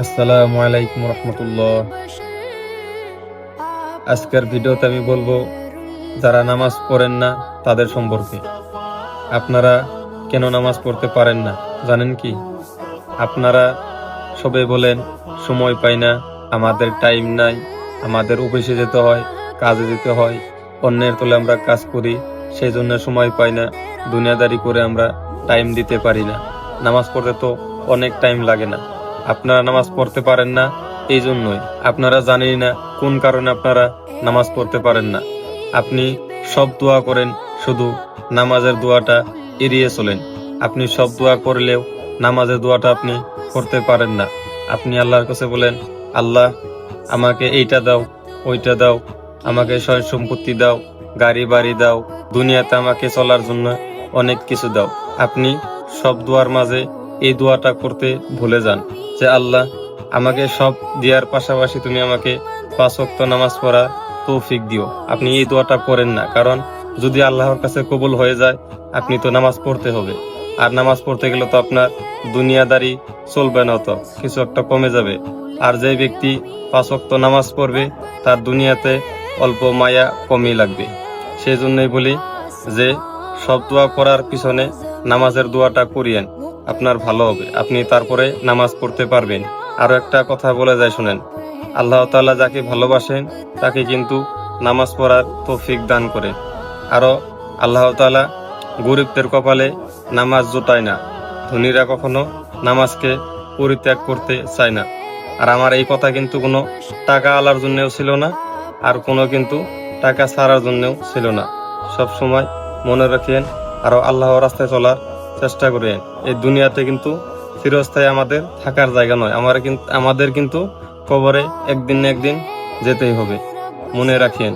আসসালামু আলাইকুম রহমতুল্লাহ। আজকের ভিডিওতে আমি বলবো যারা নামাজ পড়েন না তাদের সম্পর্কে। আপনারা কেন নামাজ পড়তে পারেন না জানেন কি? আপনারা সবে বলেন সময় পাই না, আমাদের টাইম নাই, আমাদের অফিসে যেতে হয়, কাজে যেতে হয়, অন্যের তলে আমরা কাজ করি, সেই জন্য সময় পাই না, দুনিয়াদারি করে আমরা টাইম দিতে পারি না। নামাজ পড়তে তো অনেক টাইম লাগে না। আপনারা নামাজ পড়তে পারেন না এই জন্যই। আপনারা জানেন না কোন কারণে আপনারা নামাজ পড়তে পারেন না। আপনি সব দোয়া করেন, শুধু নামাজের দোয়াটা এড়িয়ে চলেন। আপনি সব দোয়া করলেও নামাজের দোয়াটা আপনি করতে পারেন না। আপনি আল্লাহর কাছে বলেন, আল্লাহ আমাকে এইটা দাও, ওইটা দাও, আমাকে সয় সম্পত্তি দাও, গাড়ি বাড়ি দাও, দুনিয়াতে আমাকে চলার জন্য অনেক কিছু দাও। আপনি সব দোয়ার মাঝে এই দোয়াটা করতে ভুলে যান যে আল্লাহ আমাকে সব দেওয়ার পাশাপাশি তুমি আমাকে 5 ওয়াক্ত নামাজ পড়া তৌফিক দিও। আপনি এই দোয়াটা করেন না, কারণ যদি আল্লাহর কাছে কবুল হয়ে যায় আপনি তো নামাজ পড়তে হবে। আর নামাজ পড়তে গেলে তো আপনার দুনিয়াদারি চলবে না, তো কিছু একটা কমে যাবে। আর যে ব্যক্তি 5 ওয়াক্ত নামাজ পড়বে তার দুনিয়াতে অল্প মায়া কমই লাগবে। সেই জন্যই বলি যে সব দোয়া করার পিছনে নামাজের দোয়াটা করিয়েন, আপনার ভালো হবে, আপনি তারপরে নামাজ পড়তে পারবেন। আরো একটা কথা বলে যায় শুনেন, আল্লাহ তাআলা যাকে ভালোবাসেন তাকে কিন্তু নামাজ পড়ার তৌফিক দান করে। আরো আল্লাহ তাআলা গরিবদের কপালে নামাজ জোটায় না, ধনীরা কখনো নামাজকে পরিত্যাগ করতে চায় না। আর আমার এই কথা কিন্তু কোনো টাকা আলার জন্যও ছিল না, আর কোনো কিন্তু টাকা ছাড়ার জন্যও ছিল না। সব সময় মনে রাখেন, আরো আল্লাহর রাস্তায় চলার চেষ্টা করেন। এই দুনিয়াতে কিন্তু চিরস্থায়ী আমাদের থাকার জায়গা নয়, আমাদের কিন্তু কবরে একদিন না একদিন যেতেই হবে, মনে রাখেন।